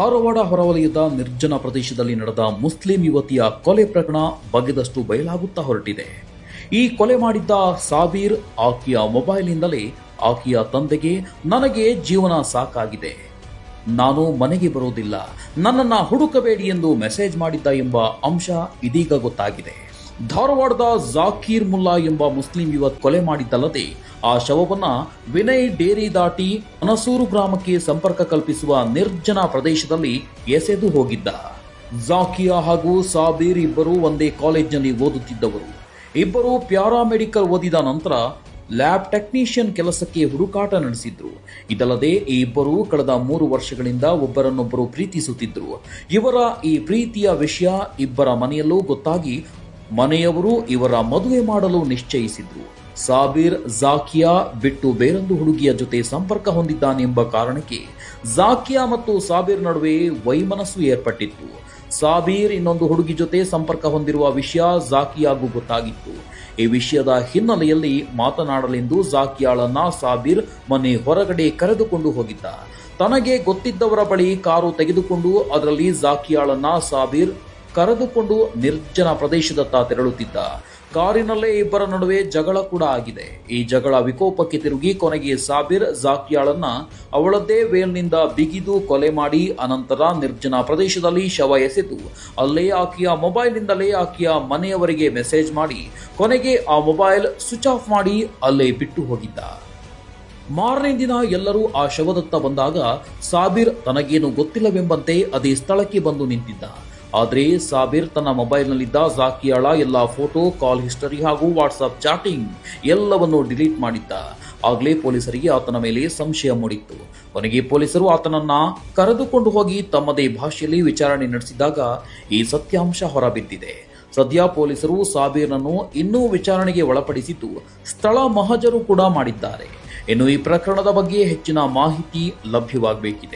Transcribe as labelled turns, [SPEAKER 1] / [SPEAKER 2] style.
[SPEAKER 1] ಧಾರವಾಡ ಹೊರವಲಯದ ನಿರ್ಜನ ಪ್ರದೇಶದಲ್ಲಿ ನಡೆದ ಮುಸ್ಲಿಂ ಯುವತಿಯ ಕೊಲೆ ಪ್ರಕರಣ ಬಗೆದಷ್ಟು ಬಯಲಾಗುತ್ತಾ ಹೊರಟಿದೆ. ಈ ಕೊಲೆ ಮಾಡಿದ್ದ ಸಾಬೀರ್ ಆಕೆಯ ಮೊಬೈಲ್ನಿಂದಲೇ ಆಕೆಯ ತಂದೆಗೆ ನನಗೆ ಜೀವನ ಸಾಕಾಗಿದೆ, ನಾನು ಮನೆಗೆ ಬರೋದಿಲ್ಲ, ನನ್ನನ್ನು ಹುಡುಕಬೇಡಿ ಎಂದು ಮೆಸೇಜ್ ಮಾಡಿದ್ದ ಎಂಬ ಅಂಶ ಇದೀಗ ಗೊತ್ತಾಗಿದೆ. ಧಾರವಾಡದ ಜಾಕೀರ್ ಮುಲ್ಲಾ ಎಂಬ ಮುಸ್ಲಿಂ ಯುವಕ ಕೊಲೆ ಮಾಡಿದ್ದಲ್ಲದೆ ಆ ಶವವನ್ನ ವಿನಯ್ ಡೇರಿ ದಾಟಿ ಅನಸೂರು ಗ್ರಾಮಕ್ಕೆ ಸಂಪರ್ಕ ಕಲ್ಪಿಸುವ ನಿರ್ಜನ ಪ್ರದೇಶದಲ್ಲಿ ಎಸೆದು ಹೋಗಿದ್ದ. ಜಾಕಿಯಾ ಹಾಗೂ ಸಾಬೀರ್ ಇಬ್ಬರು ಒಂದೇ ಕಾಲೇಜಿನಲ್ಲಿ ಓದುತ್ತಿದ್ದವರು. ಇಬ್ಬರು ಪ್ಯಾರಾಮೆಡಿಕಲ್ ಓದಿದ ನಂತರ ಲ್ಯಾಬ್ ಟೆಕ್ನಿಷಿಯನ್ ಕೆಲಸಕ್ಕೆ ಹುಡುಕಾಟ ನಡೆಸಿದ್ರು. ಇದಲ್ಲದೆ ಈ ಇಬ್ಬರು ಕಳೆದ 3 ವರ್ಷಗಳಿಂದ ಒಬ್ಬರನ್ನೊಬ್ಬರು ಪ್ರೀತಿಸುತ್ತಿದ್ರು. ಇವರ ಈ ಪ್ರೀತಿಯ ವಿಷಯ ಇಬ್ಬರ ಮನೆಯಲ್ಲೂ ಗೊತ್ತಾಗಿ ಮನೆಯವರು ಇವರ ಮದುವೆ ಮಾಡಲು ನಿಶ್ಚಯಿಸಿದ್ರು. ಸಾಬೀರ್ ಜಾಕಿಯಾ ಬಿಟ್ಟು ಬೇರೊಂದು ಹುಡುಗಿಯ ಜೊತೆ ಸಂಪರ್ಕ ಹೊಂದಿದ್ದಾನೆಂಬ ಕಾರಣಕ್ಕೆ ಜಾಕಿಯಾ ಮತ್ತು ಸಾಬೀರ್ ನಡುವೆ ವೈಮನಸ್ಸು ಏರ್ಪಟ್ಟಿತ್ತು. ಸಾಬೀರ್ ಇನ್ನೊಂದು ಹುಡುಗಿ ಜೊತೆ ಸಂಪರ್ಕ ಹೊಂದಿರುವ ವಿಷಯ ಜಾಕಿಯಾಗೂ ಗೊತ್ತಾಗಿತ್ತು. ಈ ವಿಷಯದ ಹಿನ್ನೆಲೆಯಲ್ಲಿ ಮಾತನಾಡಲೆಂದು ಜಾಕಿಯಾಳನ್ನ ಸಾಬೀರ್ ಮನೆ ಹೊರಗಡೆ ಕರೆದುಕೊಂಡು ಹೋಗಿದ್ದ. ತನಗೆ ಗೊತ್ತಿದ್ದವರ ಬಳಿ ಕಾರು ತೆಗೆದುಕೊಂಡು ಅದರಲ್ಲಿ ಜಾಕಿಯಾಳನ್ನ ಸಾಬೀರ್ ಕರೆದುಕೊಂಡು ನಿರ್ಜನ ಪ್ರದೇಶದತ್ತ ತೆರಳುತ್ತಿದ್ದ. ಕಾರಿನಲ್ಲೇ ಇಬ್ಬರ ನಡುವೆ ಜಗಳ ಕೂಡ ಆಗಿದೆ. ಈ ಜಗಳ ವಿಕೋಪಕ್ಕೆ ತಿರುಗಿ ಕೊನೆಗೆ ಸಾಬೀರ್ ಜಾಕಿಯಾಳನ್ನ ಅವಳದ್ದೇ ವೇಲ್ನಿಂದ ಬಿಗಿದು ಕೊಲೆ ಮಾಡಿ ಅನಂತರ ನಿರ್ಜನ ಪ್ರದೇಶದಲ್ಲಿ ಶವ ಎಸೆದು ಅಲ್ಲೇ ಆಕೆಯ ಮೊಬೈಲ್ನಿಂದಲೇ ಆಕೆಯ ಮನೆಯವರಿಗೆ ಮೆಸೇಜ್ ಮಾಡಿ ಕೊನೆಗೆ ಆ ಮೊಬೈಲ್ ಸ್ವಿಚ್ ಆಫ್ ಮಾಡಿ ಅಲ್ಲೇ ಬಿಟ್ಟು ಹೋಗಿದ್ದ. ಮಾರನೇ ದಿನ ಎಲ್ಲರೂ ಆ ಶವದತ್ತ ಬಂದಾಗ ಸಾಬೀರ್ ತನಗೇನು ಗೊತ್ತಿಲ್ಲವೆಂಬಂತೆ ಅದೇ ಸ್ಥಳಕ್ಕೆ ಬಂದು ನಿಂತಿದ್ದ. ಆದರೆ ಸಾಬೀರ್ ತನ್ನ ಮೊಬೈಲ್ನಲ್ಲಿದ್ದ ಜಾಕಿಯಾಳ ಎಲ್ಲ ಫೋಟೋ, ಕಾಲ್ ಹಿಸ್ಟರಿ ಹಾಗೂ ವಾಟ್ಸ್ಆಪ್ ಚಾಟಿಂಗ್ ಎಲ್ಲವನ್ನು ಡಿಲೀಟ್ ಮಾಡಿದ್ದ. ಆಗಲೇ ಪೊಲೀಸರಿಗೆ ಆತನ ಮೇಲೆ ಸಂಶಯ ಮೂಡಿತ್ತು. ಕೊನೆಗೆ ಪೊಲೀಸರು ಆತನನ್ನ ಕರೆದುಕೊಂಡು ಹೋಗಿ ತಮ್ಮದೇ ಭಾಷೆಯಲ್ಲಿ ವಿಚಾರಣೆ ನಡೆಸಿದಾಗ ಈ ಸತ್ಯಾಂಶ ಹೊರಬಿದ್ದಿದೆ. ಸದ್ಯ ಪೊಲೀಸರು ಸಾಬೀರ್ನನ್ನು ಇನ್ನೂ ವಿಚಾರಣೆಗೆ ಒಳಪಡಿಸಿದ್ದು ಸ್ಥಳ ಮಹಜರು ಕೂಡ ಮಾಡಿದ್ದಾರೆ. ಇನ್ನು ಈ ಪ್ರಕರಣದ ಬಗ್ಗೆ ಹೆಚ್ಚಿನ ಮಾಹಿತಿ ಲಭ್ಯವಾಗಬೇಕಿದೆ.